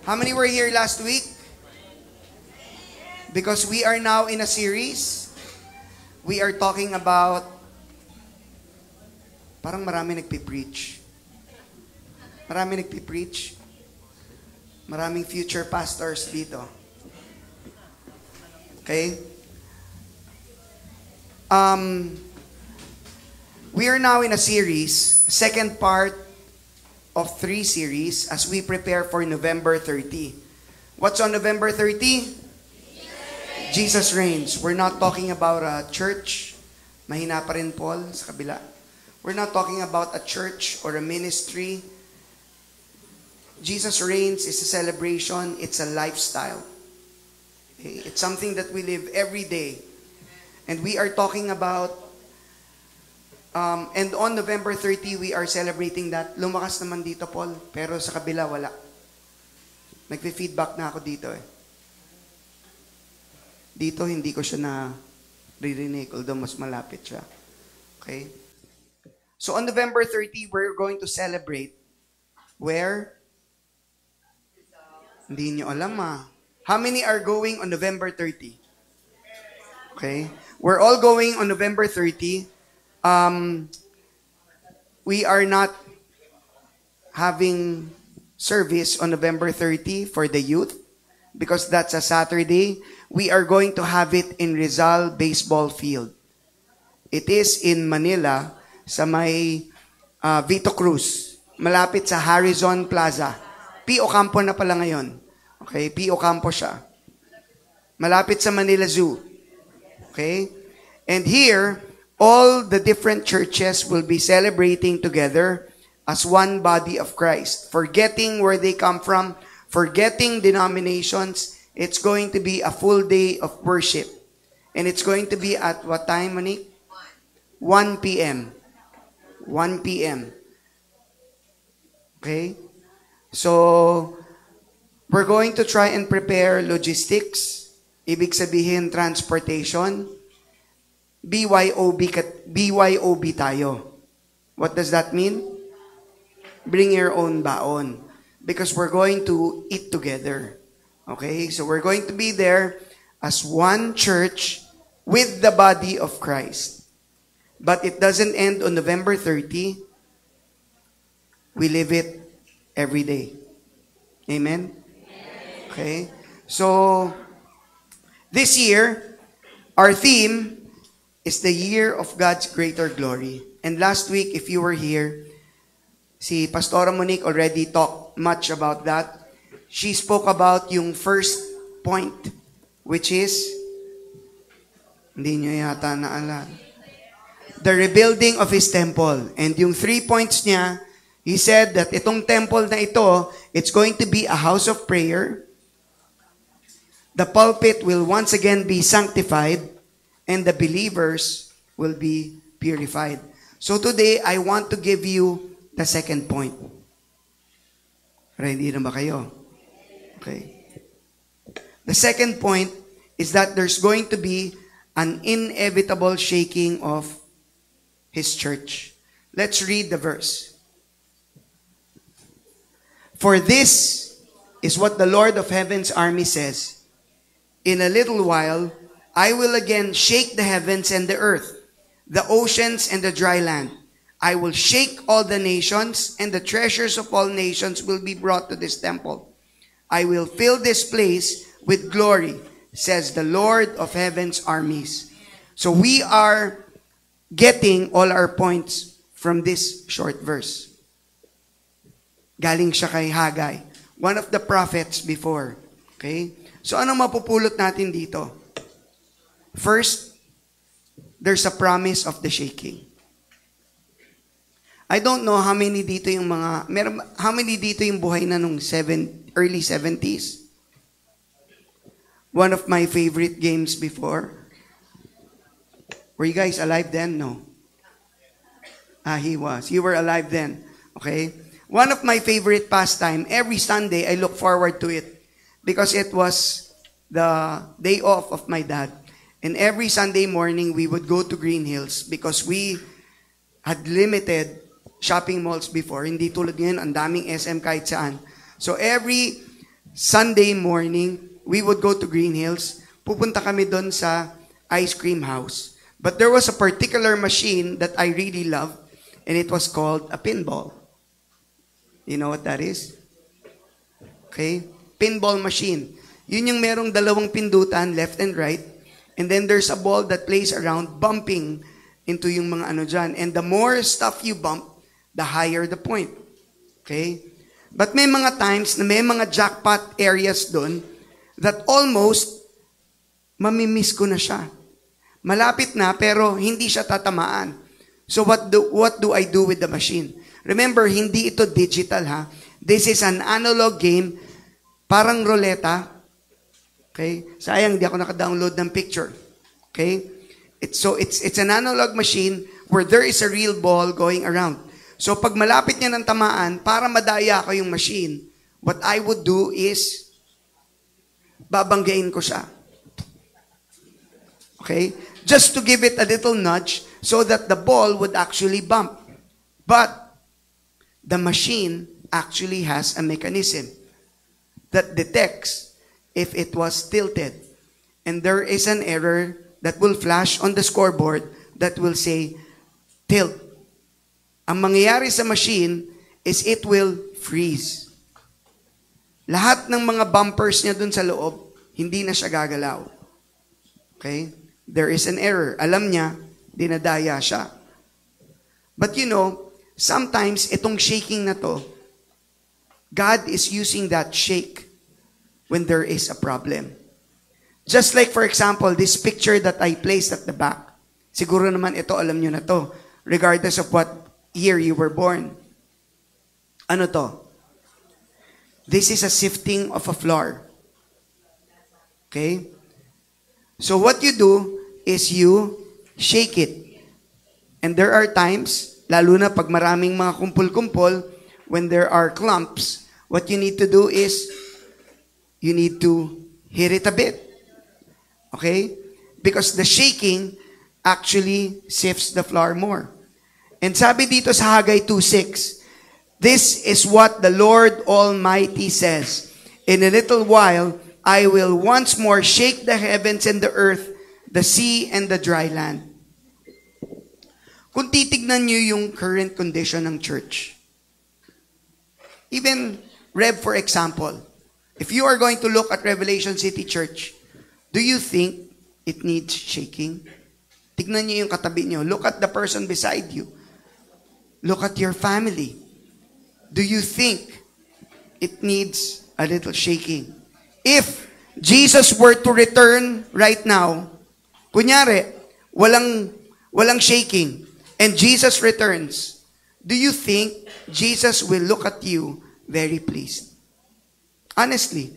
How many were here last week? Because we are now in a series. We are talking about, parang marami nagpipreach. Marami nagpipreach. Maraming future pastors dito. Okay? We are now in a series, second part of 3 series as we prepare for November 30. What's on November 30? Jesus Reigns. We're not talking about a church. Mahina pa rin Paul sa kabila. We're not talking about a church or a ministry. Jesus Reigns is a celebration. It's a lifestyle. Okay? It's something that we live every day. And we are talking about and on November 30, we are celebrating that. Lumakas naman dito, Paul. Pero sa kabila, wala. Nagpe-feedback na ako dito eh. Dito, hindi ko siya na-ririnig, although mas malapit siya. Okay? So on November 30, we're going to celebrate where? Hindi nyo alam ah. How many are going on November 30? Okay? We're all going on November 30. We are not having service on November 30 for the youth because that's a Saturday. We are going to have it in Rizal Baseball Field. It is in Manila sa may Vito Cruz, malapit sa Harrison Plaza. P.O. Campo na pala ngayon. Okay, P.O. Campo siya. Malapit sa Manila Zoo. Okay? And here, all the different churches will be celebrating together as one body of Christ. Forgetting where they come from, forgetting denominations, it's going to be a full day of worship. And it's going to be at what time, Monique? 1 p.m. 1 p.m. Okay? So, we're going to try and prepare logistics. Ibig sabihin, transportation. BYOB tayo. What does that mean? Bring your own baon. Because we're going to eat together. Okay? So we're going to be there as one church with the body of Christ. But it doesn't end on November 30. We live it every day. Amen? Okay? So, this year, our theme is the year of God's greater glory. And last week, if you were here, si Pastora Monique already talked much about that. She spoke about yung first point, which is, hindi nyo yata naalala, the rebuilding of His temple. And yung 3 points niya, He said that itong temple na ito, it's going to be a house of prayer. The pulpit will once again be sanctified, and the believers will be purified. So today, I want to give you the second point. Ready na ba kayo? Okay. The second point is that there's going to be an inevitable shaking of His church. Let's read the verse. For this is what the Lord of Heaven's army says. In a little while, I will again shake the heavens and the earth, the oceans and the dry land. I will shake all the nations, and the treasures of all nations will be brought to this temple. I will fill this place with glory, says the Lord of Heaven's armies. So we are getting all our points from this short verse. Galing siya kay Haggai, one of the prophets before. Okay? So anong mapupulot natin dito? First, there's a promise of the shaking. I don't know how many dito yung how many dito yung buhay na nung early 70s? One of my favorite games before. Were you guys alive then? No. He was. You were alive then. Okay? One of my favorite pastime, every Sunday, I look forward to it because it was the day off of my dad. And every Sunday morning, we would go to Green Hills because we had limited shopping malls before. Hindi tulad ngayon, ang daming SM kahit saan. So every Sunday morning, we would go to Green Hills. Pupunta kami doon sa ice cream house. But there was a particular machine that I really loved, and it was called a pinball. You know what that is? Okay? Pinball machine. Yun yung merong dalawang pindutan, left and right, and then there's a ball that plays around, bumping into yung mga ano dyan. And the more stuff you bump, the higher the point. Okay? But may mga times na may mga jackpot areas doon that almost mamimiss ko na siya. Malapit na pero hindi siya tatamaan. So what do I do with the machine? Remember, hindi ito digital ha. This is an analog game, parang ruleta. Okay? Sayang, di ako naka-download ng picture. Okay? It's an analog machine where there is a real ball going around. So pag malapit niya ng tamaan, para madaya ko yung machine, what I would do is, babanggain ko siya. Okay? Just to give it a little nudge so that the ball would actually bump. But the machine actually has a mechanism that detects if it was tilted. And there is an error that will flash on the scoreboard that will say, tilt. Ang mangyayari sa machine is it will freeze. Lahat ng mga bumpers niya dun sa loob, hindi na siya gagalaw. Okay? There is an error. Alam niya, dinadaya siya. But you know, sometimes itong shaking na to, God is using that shake when there is a problem. Just like for example, this picture that I placed at the back. Siguro naman ito, alam niyo na to, regardless of what year you were born. Ano to? This is a sifting of a flour. Okay? So what you do is you shake it. And there are times, lalo na pag maraming mga kumpul-kumpul, when there are clumps, what you need to do is, you need to hit it a bit. Okay? Because the shaking actually sifts the flour more. And sabi dito sa Haggai 2:6, this is what the Lord Almighty says, in a little while, I will once more shake the heavens and the earth, the sea and the dry land. Kung titignan niyo yung current condition ng church, even Rev, for example, if you are going to look at Revelation City Church, do you think it needs shaking? Tignan niyo yung katabi niyo. Look at the person beside you. Look at your family. Do you think it needs a little shaking? If Jesus were to return right now, kunyari, walang shaking, and Jesus returns, do you think Jesus will look at you very pleased? Honestly.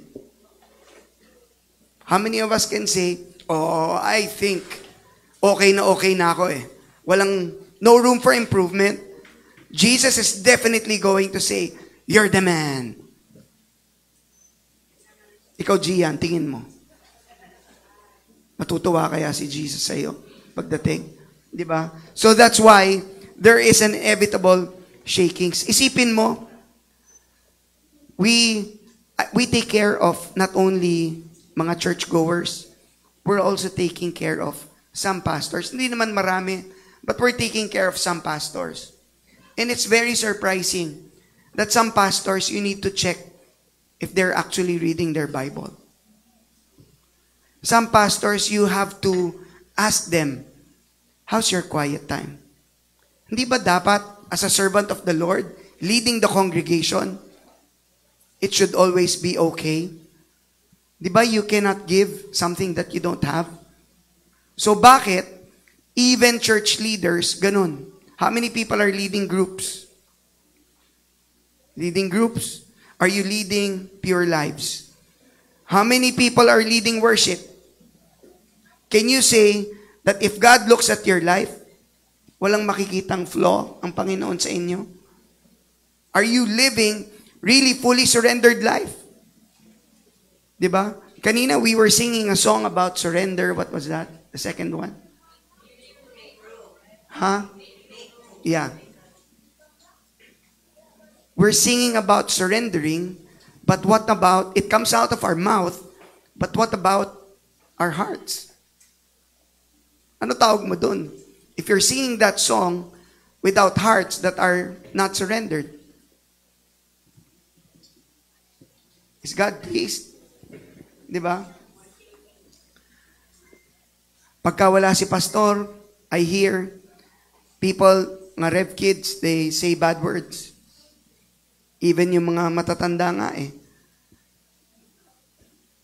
How many of us can say, oh, I think okay na ako eh. No room for improvement. Jesus is definitely going to say, you're the man. Ikaw, Gian, tingin mo. Matutuwa kaya si Jesus sa iyo pagdating. Di ba? So that's why there is an inevitable shakings. Isipin mo, we take care of not only mga churchgoers, we're also taking care of some pastors. Hindi naman marami, but we're taking care of some pastors. And it's very surprising that some pastors, you need to check if they're actually reading their Bible. Some pastors, you have to ask them, how's your quiet time? Hindi ba dapat, as a servant of the Lord, leading the congregation, it should always be okay? Di ba you cannot give something that you don't have? So bakit, even church leaders, ganun? How many people are leading groups? Leading groups? Are you leading pure lives? How many people are leading worship? Can you say that if God looks at your life, walang makikitang flaw ang Panginoon sa inyo? Are you living really fully surrendered life? Diba? Kanina we were singing a song about surrender. What was that? The second one? Huh? Yeah. We're singing about surrendering, But what about, it comes out of our mouth, but what about our hearts? Ano tawag mo dun? If you're singing that song without hearts that are not surrendered, is God pleased? Di ba? Pagka wala si pastor, I hear people, mga rev kids, they say bad words. Even yung mga matatanda nga eh.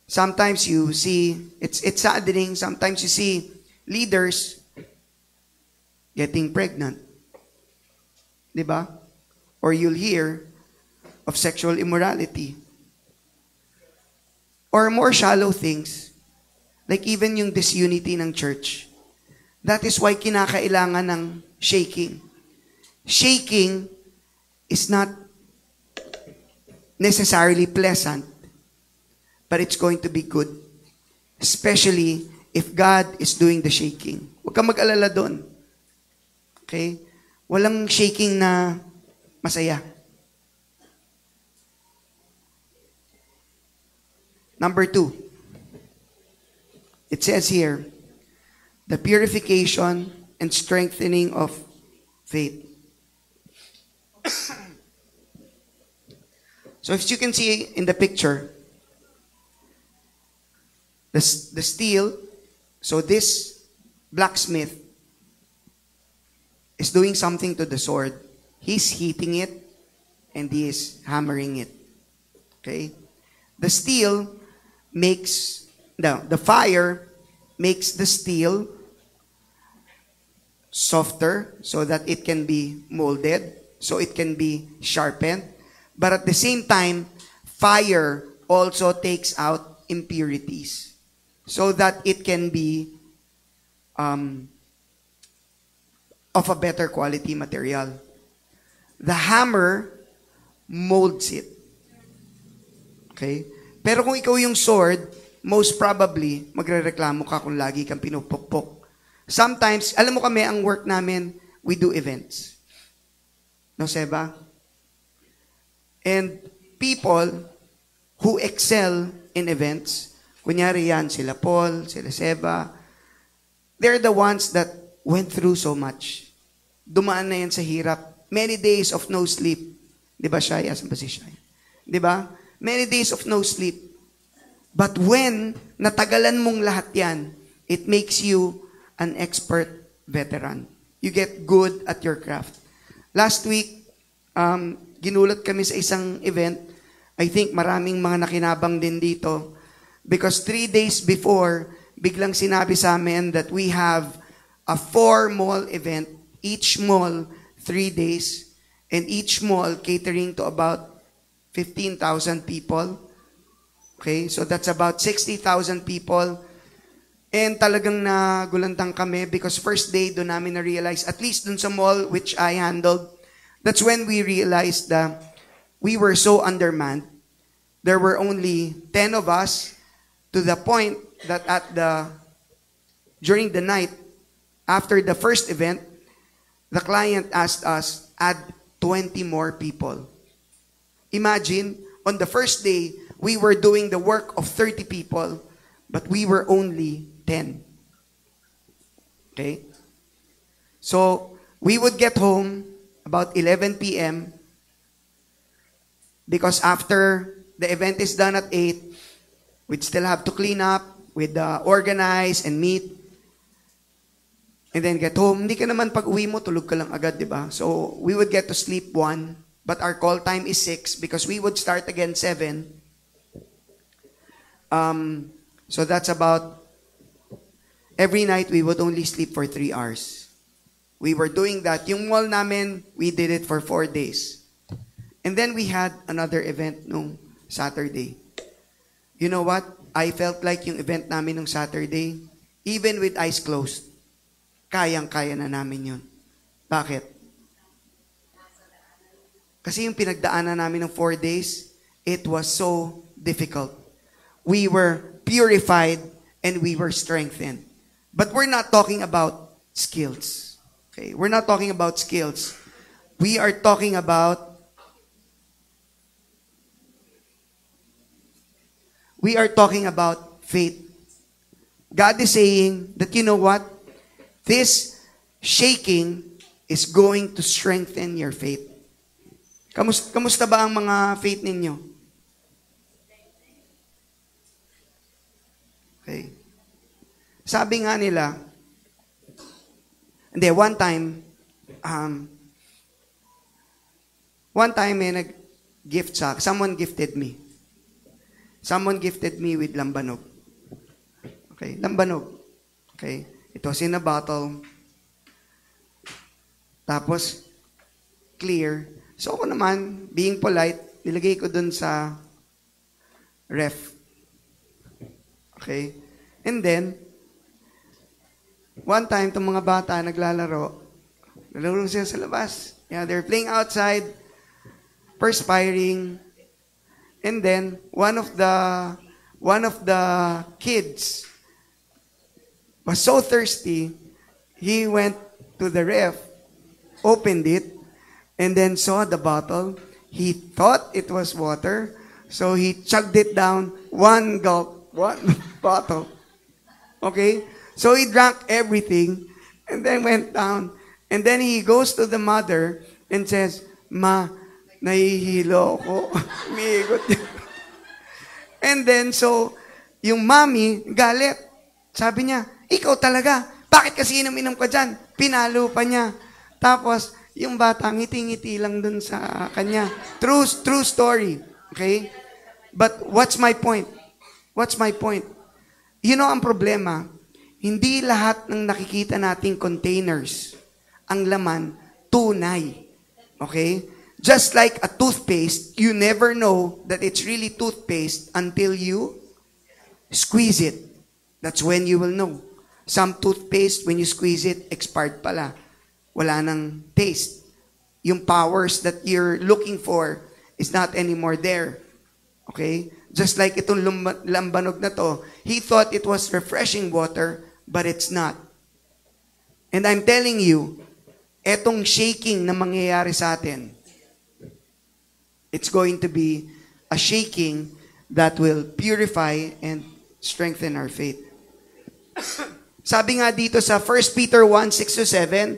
Sometimes you see, it's saddening, sometimes you see leaders getting pregnant. Diba? Or you'll hear of sexual immorality. Or more shallow things, like even yung disunity ng church. That is why kinakailangan ng shaking. Shaking is not necessarily pleasant, but it's going to be good. Especially if God is doing the shaking. Huwag kang mag-alala doon. Okay? Walang shaking na masaya. Number 2. It says here, the purification and strengthening of faith. So if you can see in the picture, the steel, so this blacksmith is doing something to the sword. He's heating it and he is hammering it. Okay? The steel makes, the fire makes the steel softer so that it can be molded, so it can be sharpened. But at the same time, fire also takes out impurities so that it can be of a better quality material. The hammer molds it. Okay? Pero kung ikaw yung sword, most probably, magrereklamo ka kung lagi kang pinupukpok. Sometimes, alam mo kami, ang work namin, we do events. No, Seba? And people who excel in events, kunyari yan, sila Paul, sila Seba, they're the ones that went through so much. Dumaan na yan sa hirap. Many days of no sleep. Di ba, Shai? Asan ba si Shai? Di ba? Many days of no sleep. But when natagalan mong lahat yan, it makes you an expert veteran. You get good at your craft. Last week, ginulat kami sa isang event. I think maraming mga nakinabang din dito. Because 3 days before, biglang sinabi sa amin that we have a 4-mall event. Each mall, 3 days. And each mall catering to about 15,000 people. Okay, so that's about 60,000 people. And talagang nagulantang kami because first day doon namin na-realize, at least doon sa mall which I handled, that's when we realized that we were so undermanned. There were only 10 of us to the point that during the night, after the first event, the client asked us, add 20 more people. Imagine, on the first day, we were doing the work of 30 people, but we were only 10. Okay? So, we would get home about 11 p.m. because after the event is done at 8, we'd still have to clean up, we'd organize and meet, and then get home. Hindi ka naman pag uwi mo, tulog ka lang agad, di ba? So, we would get to sleep 1, but our call time is 6 because we would start again 7. So that's about, every night we would only sleep for 3 hours. We were doing that. Yung mall namin, we did it for 4 days. And then we had another event nung Saturday. You know what? I felt like yung event namin nung Saturday, even with eyes closed, kayang-kaya na namin yun. Bakit? Kasi yung pinagdaanan namin ng 4 days, it was so difficult. We were purified and we were strengthened. But we're not talking about skills. Okay? We're not talking about skills. We are talking about we are talking about faith. God is saying that, you know what? This shaking is going to strengthen your faith. Kamusta ba ang mga faith ninyo? Okay. Sabi nga nila, hindi, one time may nag-gift sa, someone gifted me. Someone gifted me with lambanog. Okay, lambanog. Okay, it was in a bottle. Tapos, clear. So ako naman, being polite, nilagay ko dun sa ref. Okay? And then, one time, itong mga bata naglalaro sila sa labas. Yeah, they're playing outside, perspiring. And then, one of the kids was so thirsty, he went to the ref, opened it, and then saw the bottle. He thought it was water, so he chugged it down, one gulp, one bottle. Okay? So he drank everything, and then went down. And then he goes to the mother and says, "Ma, nahihilo ako." Umiikot. And then, so, yung mommy, galit. Sabi niya, "Ikaw talaga, bakit kasi inom-inom ka dyan?" Pinalo pa niya. Tapos, yung bata, ngiti-ngiti lang dun sa kanya. True story. Okay? But what's my point? What's my point? You know, ang problema, hindi lahat ng nakikita nating containers, ang laman, tunay. Okay? Just like a toothpaste, you never know that it's really toothpaste until you squeeze it. That's when you will know. Some toothpaste, when you squeeze it, expired pala. Wala nang taste. Yung powers that you're looking for is not anymore there. Okay? Just like itong lambanog na to, he thought it was refreshing water, but it's not. And I'm telling you, etong shaking na mangyayari sa atin, it's going to be a shaking that will purify and strengthen our faith. Sabi nga dito sa 1 Peter 1:6-7,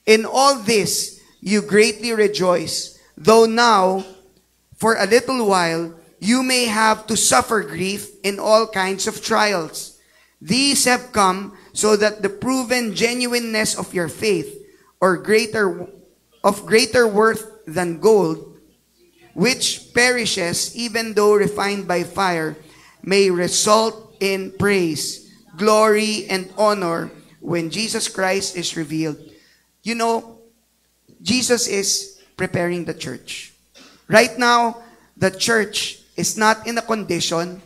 "In all this, you greatly rejoice, though now, for a little while, you may have to suffer grief in all kinds of trials. These have come so that the proven genuineness of your faith, or greater worth than gold, which perishes even though refined by fire, may result in praise, glory, and honor when Jesus Christ is revealed." You know, Jesus is preparing the church. Right now, the church is not in a condition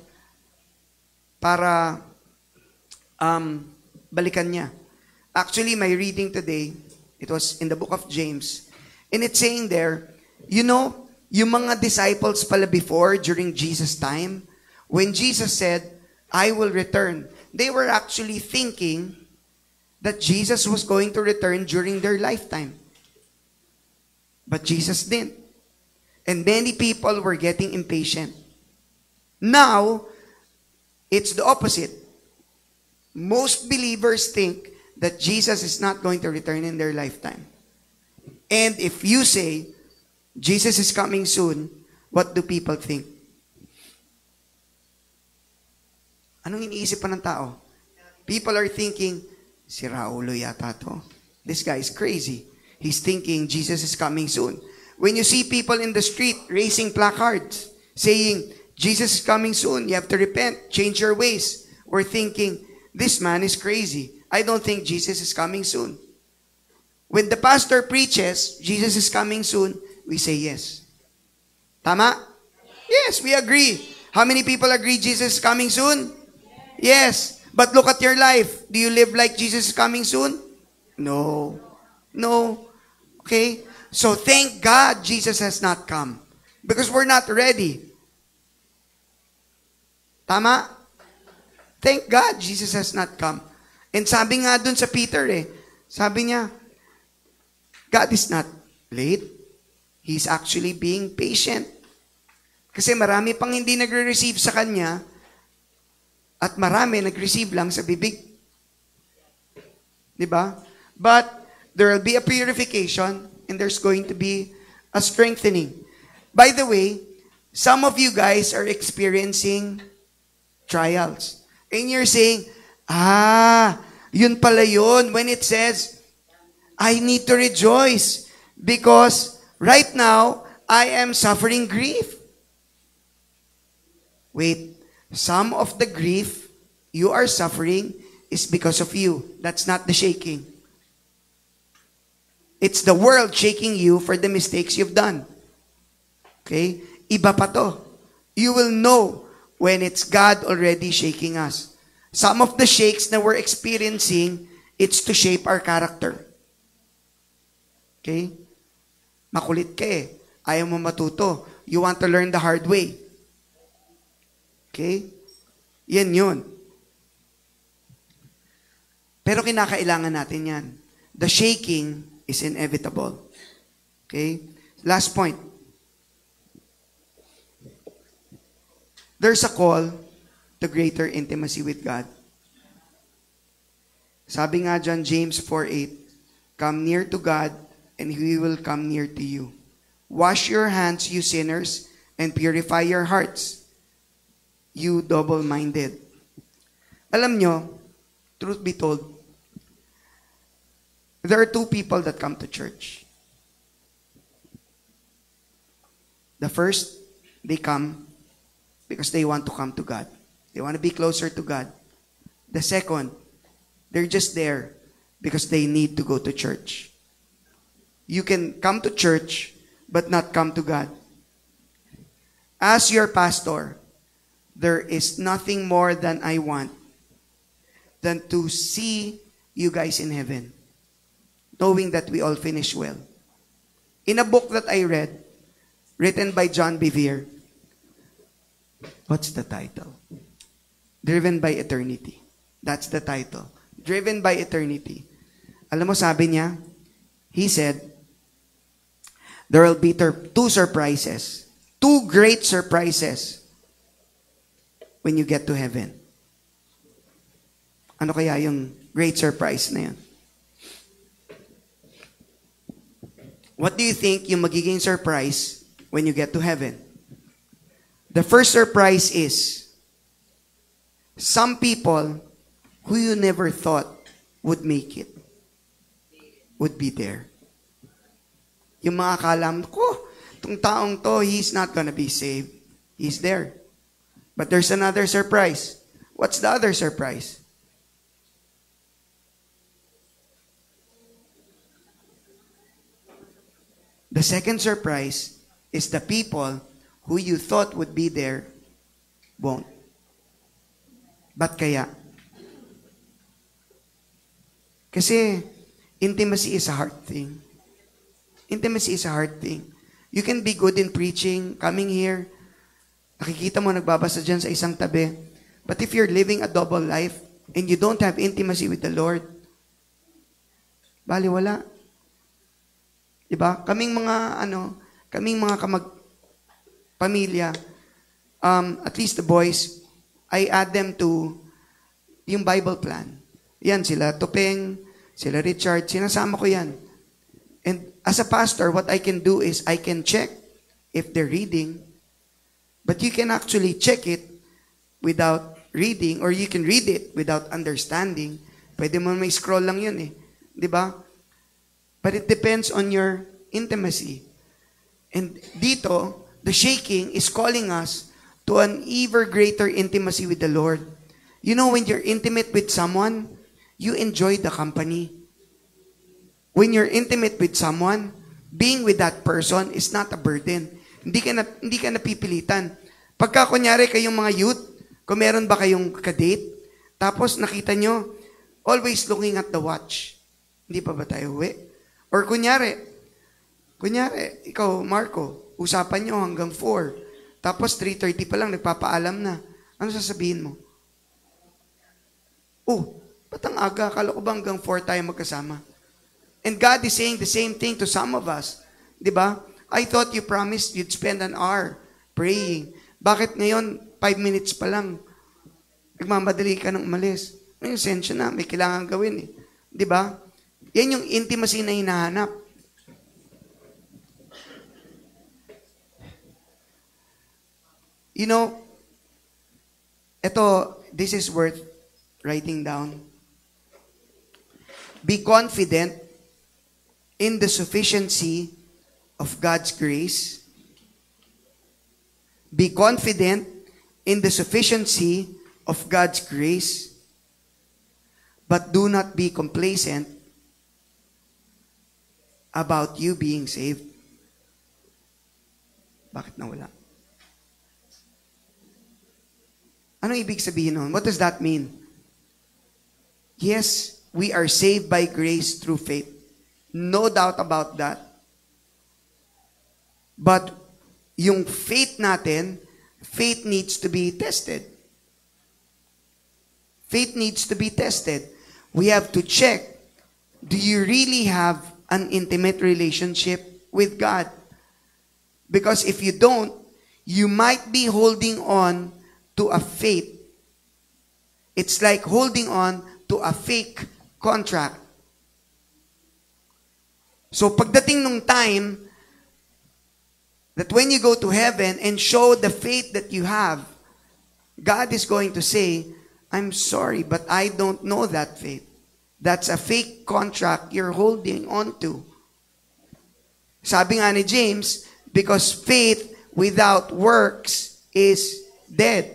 para balikan niya. Actually, my reading today, it was in the book of James, and it's saying there, you know, yung mga disciples pala before, during Jesus' time, when Jesus said, "I will return," they were actually thinking that Jesus was going to return during their lifetime. But Jesus didn't. And many people were getting impatient. Now, it's the opposite. Most believers think that Jesus is not going to return in their lifetime. And if you say, Jesus is coming soon, what do people think? Anong iniisip pa ng tao? People are thinking, si Raulo yata to. This guy is crazy. He's thinking Jesus is coming soon. When you see people in the street raising placards, saying, Jesus is coming soon, you have to repent, change your ways, we're thinking, this man is crazy. I don't think Jesus is coming soon. When the pastor preaches, Jesus is coming soon, we say yes. Tama? Yes, we agree. How many people agree Jesus is coming soon? Yes. But look at your life. Do you live like Jesus is coming soon? No. No. Okay? So thank God Jesus has not come. Because we're not ready. Tama? Thank God Jesus has not come. And sabi nga dun sa Peter sabi niya, God is not late. He's actually being patient. Kasi marami pang hindi nagre-receive sa Kanya At marami nag-receive lang sa bibig. Diba? But there will be a purification and there's going to be a strengthening. By the way, some of you guys are experiencing trials. And you're saying, yun pala yun. When it says, I need to rejoice because right now, I am suffering grief. Wait, some of the grief you are suffering is because of you. That's not the shaking. It's the world shaking you for the mistakes you've done. Okay? Iba pa to. You will know when it's God already shaking us. Some of the shakes that we're experiencing, it's to shape our character. Okay? Makulit ka eh. Ayaw mo matuto. You want to learn the hard way. Okay? Yan yun. Pero kinakailangan natin yan. The shaking is inevitable. Okay? Last point. There's a call to greater intimacy with God. Sabi nga dyan, James 4:8, come near to God, and He will come near to you. Wash your hands, you sinners, and purify your hearts, you double-minded. Alam nyo, truth be told, there are two people that come to church. The first, they come because they want to come to God. They want to be closer to God. The second, they're just there because they need to go to church. You can come to church but not come to God. As your pastor, there is nothing more than I want than to see you guys in heaven, knowing that we all finish well. In a book that I read, written by John Bevere, what's the title? Driven by Eternity. That's the title. Driven by Eternity. Alam mo, sabi niya, he said, there will be two surprises. Two great surprises when you get to heaven. Ano kaya yung great surprise na yun? What do you think yung magiging surprise when you get to heaven? The first surprise is, some people who you never thought would make it would be there. Yung mga akala mo, itong taong to, he's not gonna be saved. He's there. But there's another surprise. What's the other surprise? The second surprise is the people who you thought would be there won't. Ba't kaya? Kasi intimacy is a hard thing. Intimacy is a hard thing. You can be good in preaching, coming here. Nakikita mo, nagbabasa dyan sa isang tabi. But if you're living a double life and you don't have intimacy with the Lord, baliwala. Diba? Kaming mga pamilya, at least the boys, I add them to yung Bible plan. Yan, sila Tupeng, sila Richard, sinasama ko yan. And as a pastor, what I can do is I can check if they're reading, but you can actually check it without reading, or you can read it without understanding. Pwede mo may scroll lang yun eh. Diba? But it depends on your intimacy. And dito, the shaking is calling us to an ever greater intimacy with the Lord. You know, when you're intimate with someone, you enjoy the company. When you're intimate with someone, being with that person is not a burden. Hindi ka napipilitan. Pagka kunyari kayong mga youth, kung meron ba kayong kadate, tapos nakita nyo, always looking at the watch. Hindi pa ba tayo uwi? Or kunyari, ikaw, Marco, usapan nyo hanggang 4. Tapos 3:30 pa lang, nagpapaalam na. Ano sasabihin mo? Ba't ang aga? Akala ko ba hanggang 4 tayo magkasama? And God is saying the same thing to some of us. Diba? I thought you promised you'd spend an hour praying. Bakit ngayon, 5 minutes pa lang? Nagmamadali ka ng umalis. May sensya na, may kailangan gawin eh. Di ba? Yan yung intimacy na hinahanap. You know, this is worth writing down. Be confident in the sufficiency of God's grace. Be confident in the sufficiency of God's grace, but do not be complacent about you being saved. Bakit nawala? Anong ibig sabihin nun? What does that mean? Yes, we are saved by grace through faith. No doubt about that. But yung faith natin, faith needs to be tested. Faith needs to be tested. We have to check, do you really have an intimate relationship with God? Because if you don't, you might be holding on to a faith. It's like holding on to a fake contract. So pagdating nung time that when you go to heaven and show the faith that you have, God is going to say, I'm sorry, but I don't know that faith. That's a fake contract you're holding on to. Sabi nga ni James, because faith without works is dead.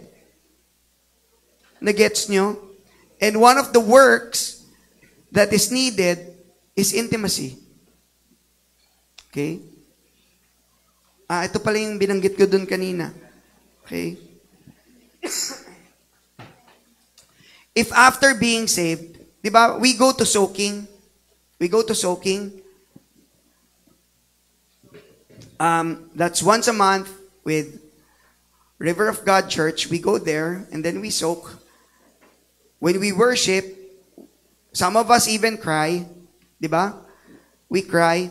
Nagets nyo? And one of the works that is needed is intimacy. Okay? Ito pala yung binanggit ko dun kanina. Okay? If after being saved, di ba, we go to soaking. We go to soaking. That's once a month with River of God Church. We go there and then we soak. When we worship, some of us even cry. Di ba? We cry.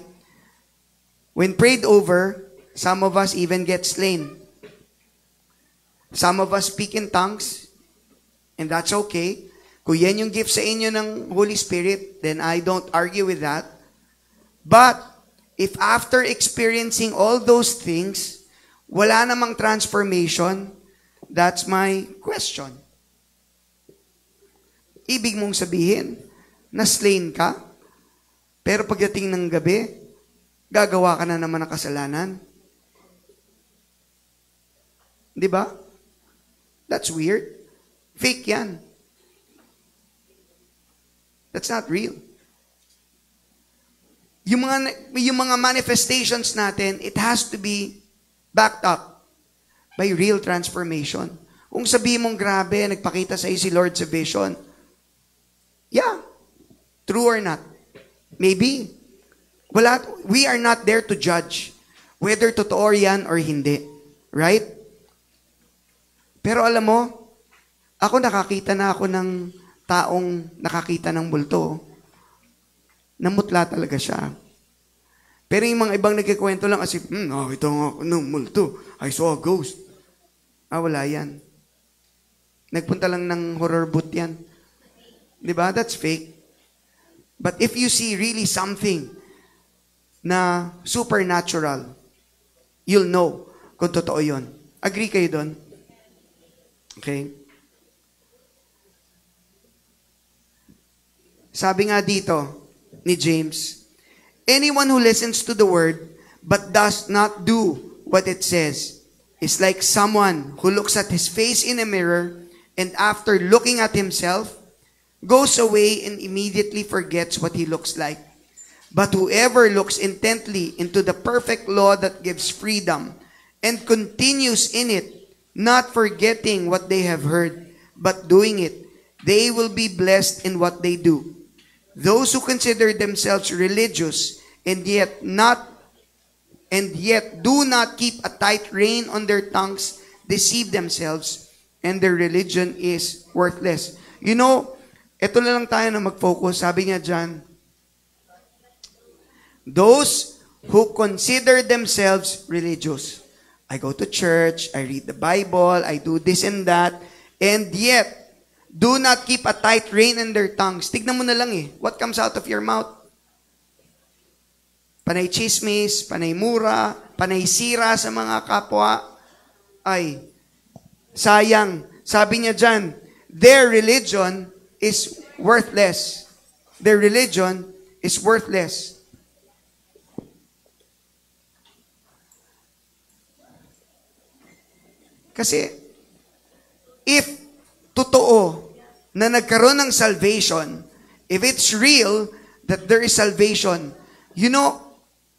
When prayed over, some of us even get slain. Some of us speak in tongues, and that's okay. Kung yan yung gift sa inyo ng Holy Spirit, then I don't argue with that. But, if after experiencing all those things, wala namang transformation, that's my question. Ibig mong sabihin, na-slain ka, pero pagdating ng gabi, gagawa ka na naman ng kasalanan. Di ba? That's weird. Fake yan. That's not real. Yung mga manifestations natin, it has to be backed up by real transformation. Kung sabihin mong grabe, nagpakita sa'yo si Lord sa vision, yeah, true or not? Maybe. We are not there to judge whether totoo yan or hindi. Right? Pero alam mo, ako nakakita na ako ng taong nakakita ng multo. Namutla talaga siya. Pero yung mga ibang nagkikwento lang kasi, nakakita nga ako ng multo. I saw a ghost. Wala yan. Nagpunta lang ng horror booth yan. Diba? That's fake. But if you see really something na supernatural, you'll know kung totoo yun. Agree kayo doon? Okay? Sabi nga dito ni James, anyone who listens to the word but does not do what it says is like someone who looks at his face in a mirror and after looking at himself, goes away and immediately forgets what he looks like. But whoever looks intently into the perfect law that gives freedom and continues in it, not forgetting what they have heard, but doing it, they will be blessed in what they do. Those who consider themselves religious and yet do not keep a tight rein on their tongues deceive themselves, and their religion is worthless. You know, ito na lang tayo na mag-focus. Sabi niya dyan, those who consider themselves religious. I go to church, I read the Bible, I do this and that, and yet Do not keep a tight rein in their tongues. Tignan mo na lang eh. What comes out of your mouth? Panay chismis, panay mura, panay sira sa mga kapwa. Ay, sayang. Sabi niya dyan, their religion is worthless. Their religion is worthless. Kasi, if totoo na nagkaroon ng salvation, if it's real that there is salvation, you know,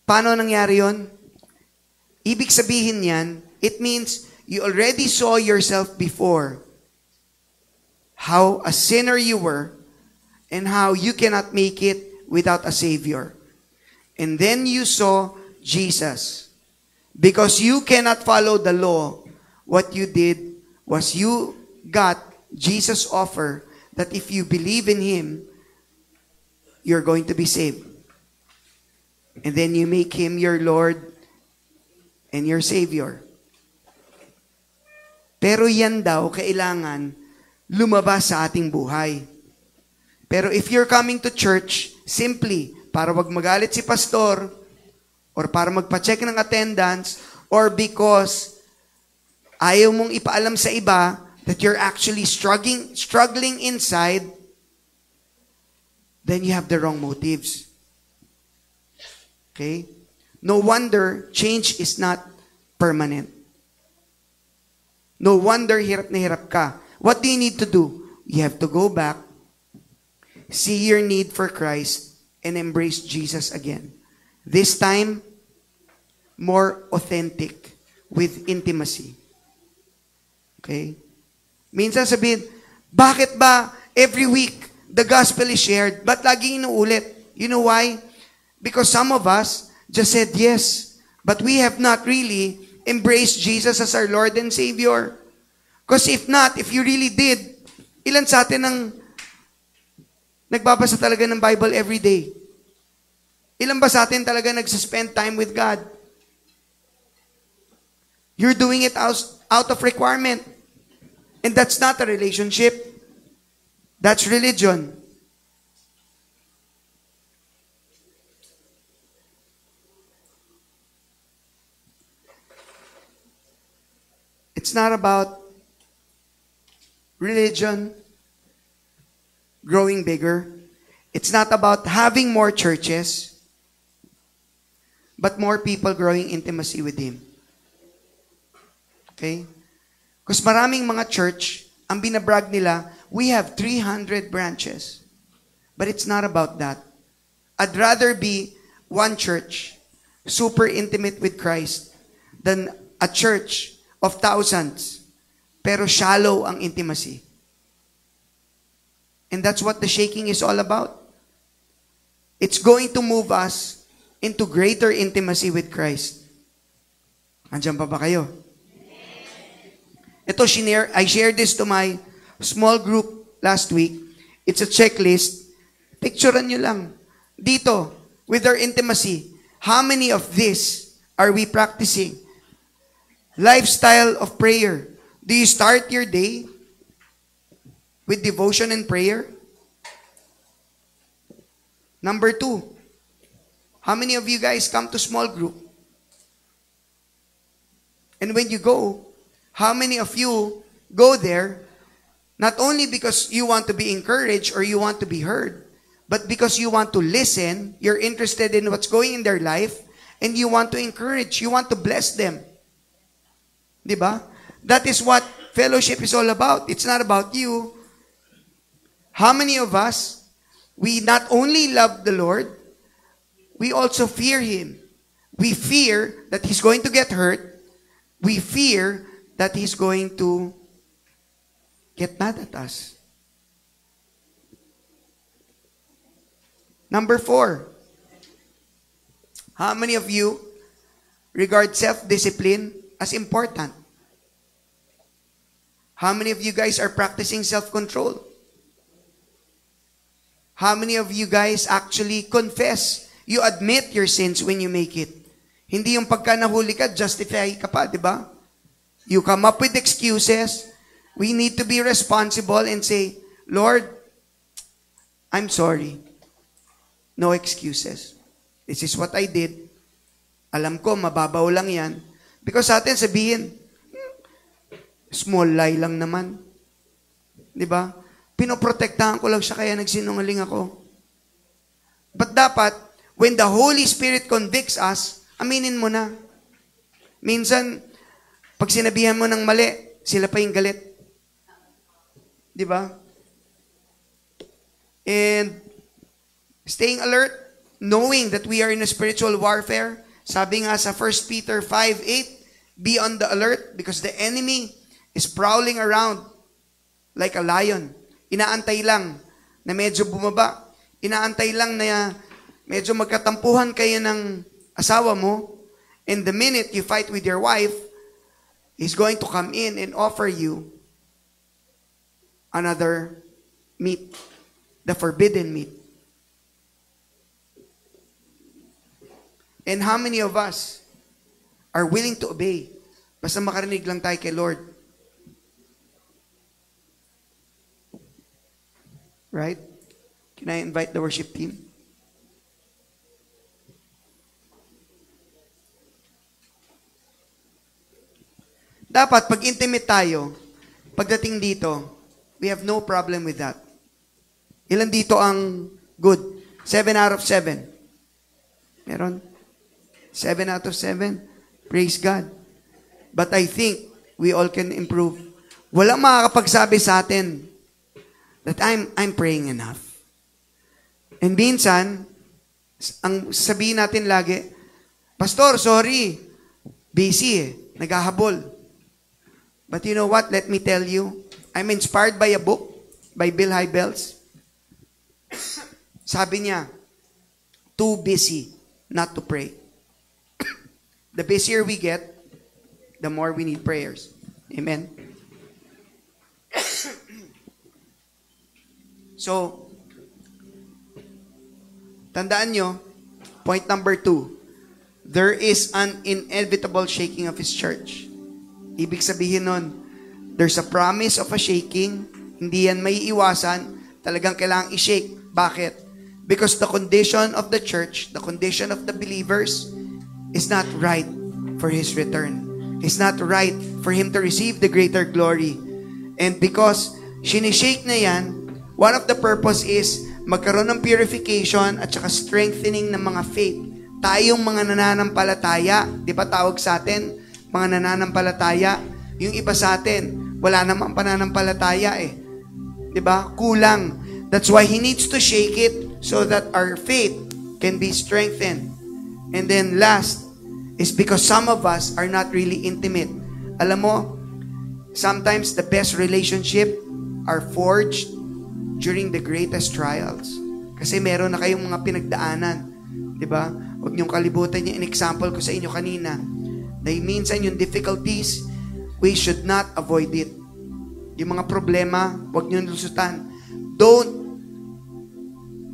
paano nangyari yun? Ibig sabihin yan, it means you already saw yourself before how a sinner you were and how you cannot make it without a Savior. And then you saw Jesus. Because you cannot follow the law, what you did was you got Jesus' offer that if you believe in Him, you're going to be saved. And then you make Him your Lord and your Savior. Pero yan daw, kailangan lumabas sa ating buhay. Pero if you're coming to church simply para wag magalit si pastor, or para magpa-check ng attendance, or because ayaw mong ipaalam sa iba that you're actually struggling inside, then you have the wrong motives. Okay? No wonder change is not permanent. No wonder hirap na hirap ka. What do you need to do? You have to go back, see your need for Christ, and embrace Jesus again. This time, more authentic, with intimacy. Okay? Minsan sabihin, bakit ba every week the gospel is shared? Ba't lagi inuulit? You know why? Because some of us just said yes, but we have not really embraced Jesus as our Lord and Savior. Because if not, if you really did, ilan sa atin ang nagbabasa talaga ng Bible every day? Ilan ba sa atin talaga nagsuspend time with God? You're doing it out of requirement. And that's not a relationship. That's religion. It's not about religion growing bigger. It's not about having more churches, but more people growing intimacy with Him. Okay? Because maraming mga church, ang binabrag nila, we have 300 branches. But it's not about that. I'd rather be one church, super intimate with Christ, than a church of thousands, pero shallow ang intimacy. And that's what the shaking is all about. It's going to move us into greater intimacy with Christ. Andiyan pa ba kayo? Ito, I shared this to my small group last week. It's a checklist. Picturean nyo lang. Dito, with our intimacy, how many of this are we practicing? Lifestyle of prayer. Do you start your day with devotion and prayer? Number 2, how many of you guys come to small group? And when you go, how many of you go there not only because you want to be encouraged or you want to be heard, but because you want to listen, you're interested in what's going in their life, and you want to encourage, you want to bless them. Diba? That is what fellowship is all about. It's not about you. How many of us, we not only love the Lord, we also fear Him. We fear that He's going to get hurt. We fear that He's going to get mad at us. Number 4, how many of you regard self-discipline as important? How many of you guys are practicing self-control? How many of you guys actually confess? You admit your sins when you make it. Hindi yung pagka nahuli ka, justify ka pa, di ba? You come up with excuses. We need to be responsible and say, Lord, I'm sorry. No excuses. This is what I did. Alam ko, mababaw lang yan. Because sa atin sabihin, small lie lang naman. Di ba? Pinoprotektahan ko lang siya kaya nagsinungaling ako. But dapat, when the Holy Spirit convicts us, aminin mo na. Minsan, pag sinabihan mo ng mali, sila pa yung galit. Di ba? And staying alert, knowing that we are in a spiritual warfare. Sabi nga sa 1 Peter 5:8, be on the alert because the enemy is prowling around like a lion. Inaantay lang na medyo bumaba. Inaantay lang na medyo magkatampuhan kayo ng asawa mo. And the minute you fight with your wife, he's going to come in and offer you another meat, the forbidden meat. And how many of us are willing to obey? Basta makarinig lang tayo kay Lord. Right? Can I invite the worship team? Dapat, pag intimate tayo, pagdating dito, we have no problem with that. Ilan dito ang good? 7 out of 7. Meron? 7 out of 7. Praise God. But I think we all can improve. Walang makakapagsabi sa atin that I'm praying enough. And minsan, ang sabihin natin lagi, Pastor, sorry, busy naghahabol. But you know what? Let me tell you, I'm inspired by a book by Bill Hybels. Sabi niya, too busy not to pray. The busier we get, the more we need prayers. Amen. So, tandaan nyo, point number 2, there is an inevitable shaking of His church. Ibig sabihin nun, there's a promise of a shaking, hindi yan may iwasan, talagang kailangang i-shake. Bakit? Because the condition of the church, the condition of the believers, is not right for His return. It's not right for Him to receive the greater glory. And because sinishake na yan, one of the purpose is magkaroon ng purification at saka strengthening ng mga faith. Tayong mga nananampalataya, di ba tawag sa atin, mga nananampalataya, yung iba sa atin, wala namang pananampalataya eh. Di ba? Kulang. That's why He needs to shake it so that our faith can be strengthened. And then last is because some of us are not really intimate. Alam mo, sometimes the best relationship are forged during the greatest trials. Kasi meron na kayong mga pinagdaanan. Diba? Huwag niyong kalibutan yung in-example ko sa inyo kanina. Dahil minsan yung difficulties, we should not avoid it. Yung mga problema, huwag niyong lusutan. Don't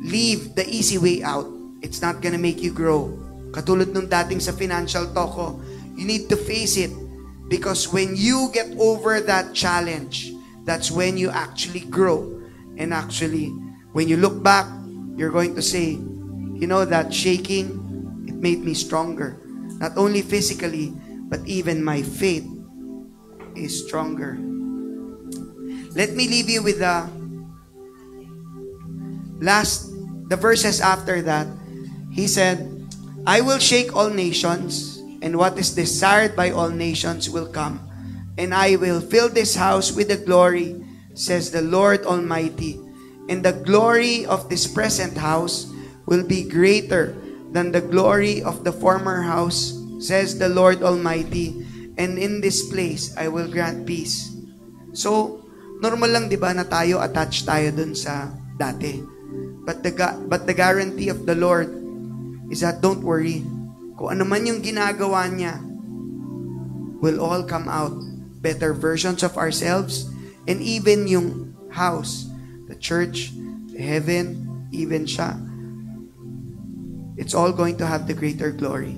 leave the easy way out. It's not gonna make you grow. Katulad nung dating sa financial talk ko, you need to face it. Because when you get over that challenge, that's when you actually grow. And actually, when you look back, you're going to say, you know, that shaking, it made me stronger. Not only physically, but even my faith is stronger. Let me leave you with the verses after that. He said, I will shake all nations, and what is desired by all nations will come. And I will fill this house with the glory, says the Lord Almighty. And the glory of this present house will be greater than the glory of the former house, says the Lord Almighty. And in this place, I will grant peace. So, normal lang, di ba, na tayo attached tayo dun sa dati. But the guarantee of the Lord is that don't worry. Kung ano man yung ginagawa niya, will all come out. Better versions of ourselves, and even yung house, the church, heaven, even siya. It's all going to have the greater glory.